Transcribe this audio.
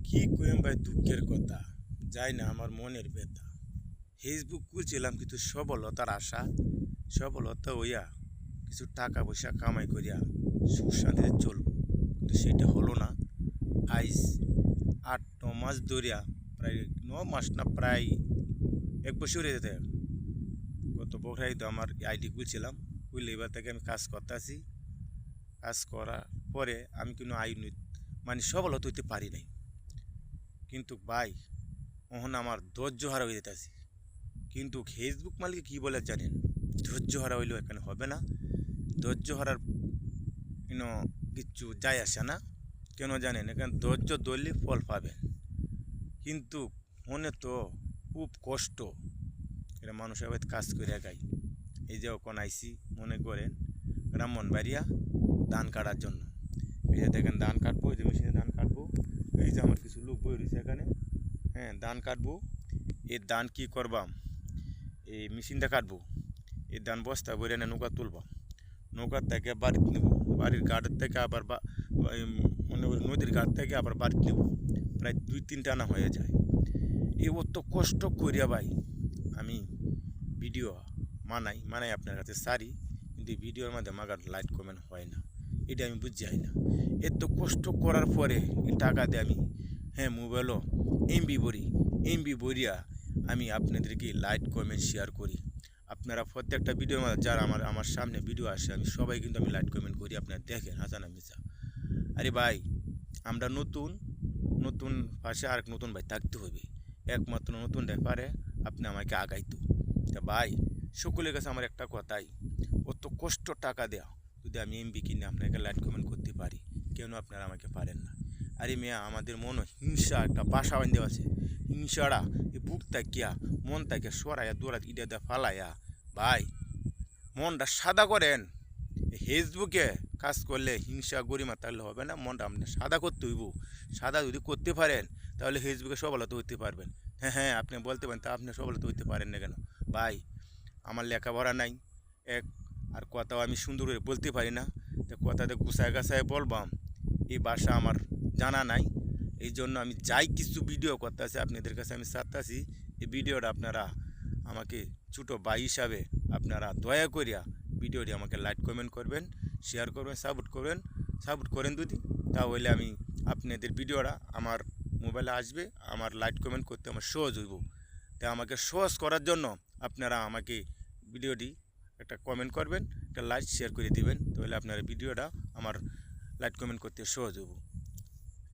কি কইম ভাই, দুঃখের কথা। যাই না, আমার মনের ব্যথা। ফেসবুক খুলছিলাম কিন্তু সফলতার আশা, সফলতা হইয়া কিছু টাকা পয়সা কামাই করিয়া সুখ শান্তিতে চলব, কিন্তু সেটা হলো না। আইজ 8-9 মাস ধরিয়া, প্রায় 9 মাস না, প্রায় 1 বছর হয়ে যেতে। গত বছরই তো আমার আইডি খুলছিলাম, খুললে এবার থেকে আমি কাজ করতেছি। কাজ করার পরে আমি কিন্তু মানে সফলতা হইতে পারি নাই। কিন্তু ভাই, ওখানে আমার ধৈর্য হারা হয়ে যেতেছি। কিন্তু ফেসবুক মালিক কি বলে জানেন? ধৈর্য হারা হইলেও এখানে হবে না। ধৈর্য হারার কিচ্ছু যায় আসে না। কেন জানেন? এখানে ধৈর্য ধরলে ফল পাবেন, কিন্তু মনে তো খুব কষ্ট। এটা মানুষের বাড়িতে কাজ করে গাই। এই যে ওখানে আইসি, মনে করেন ব্রাহ্মণবাড়িয়া ধান কাটার জন্য। এই যে দেখেন ধান কাটবো, এই যে মেশিনে ধান কাটবো। এই যে আমার কিছু লোক বই রয়েছে এখানে। হ্যাঁ, ধান কাটবো। এই ধান কি করবাম, এই মেশিনটা কাটবো। এই ধান বস্তা বইরে এনে নৌকা তুলবাম। নৌকার থেকে বাড়িতে নেবো, বাড়ির ঘাটের থেকে আবার মনে করি নদীর ঘাট থেকে আবার বাড়িতে নেবো। প্রায় 2-3 টানা হয়ে যায়। এই অত কষ্ট করিয়া ভাই আমি ভিডিও মানাই আপনার কাছে সারি, কিন্তু এই ভিডিওর মধ্যে মাগার লাইক কমেন্ট হয় না। এটা আমি বুঝতে যাই না। এত কষ্ট করার পরে এই টাকা দিয়ে আমি, হ্যাঁ, মোবাইলও এমবি ভরিয়া আমি আপনাদেরকে লাইক কমেন্ট শেয়ার করি। আপনারা প্রত্যেকটা ভিডিওর মধ্যে যারা আমার সামনে ভিডিও আসে, আমি সবাই কিন্তু আমি লাইক কমেন্ট করি। আপনারা দেখেন, হাসানা মিসা। আরে ভাই, আমরা নতুন নতুন পাশে আরেক নতুন ভাই থাকতে হবে। একমাত্র নতুনটাই পারে আপনি আমাকে আগাইতো। তা ভাই, সকলের কাছে আমার একটা কথাই, অত কষ্ট টাকা দেওয়া যদি আমি এমবি কিনে আপনাকে লাইক কমেন্ট করতে পারি, কেন আপনারা আমাকে পারেন না? আরে মেয়া, আমাদের মনে হিংসা একটা বাসা বান্ধে আছে। হিংসাটা এই বুক তাকিয়া মন তাকে সরাইয়া দৌড়া ইডা দিয়ে ফালাইয়া ভাই মনটা সাদা করেন। ফেসবুকে কাজ করলে হিংসা গরিমা থাকলে হবে না, মনটা আপনি সাদা করতে হইব। সাদা যদি করতে পারেন তাহলে ফেসবুকে সফলতা হইতে পারবেন। হ্যাঁ হ্যাঁ, আপনি বলতে পারেন তা আপনি সফলতা হইতে পারেন না কেন? ভাই, আমার লেখাপড়া নাই, এক আর কথাও আমি সুন্দর করে বলতে পারি না। তো কথাতে গুছায় গাছায় বলবাম, এই ভাষা আমার জানা নাই। এই জন্য আমি যাই কিছু ভিডিও করতেছি আপনাদের কাছে আমি চাচ্ছি, এই ভিডিওটা আপনারা আমাকে ছোটো ভাই হিসাবে আপনারা দয়া করিয়া ভিডিওটি আমাকে লাইক কমেন্ট করবেন, শেয়ার করবেন, সাপোর্ট করেন যদি। তাহলে আমি আপনাদের ভিডিওটা আমার মোবাইলে আসবে, আমার লাইক কমেন্ট করতে আমার সহজ হইব। তাই আমাকে সহজ করার জন্য আপনারা আমাকে ভিডিওটি একটা কমেন্ট করবেন, একটা লাইক শেয়ার করে দিবেন, তাহলে আপনার ভিডিওটা আমার লাইক কমেন্ট করতে সহজ হইব।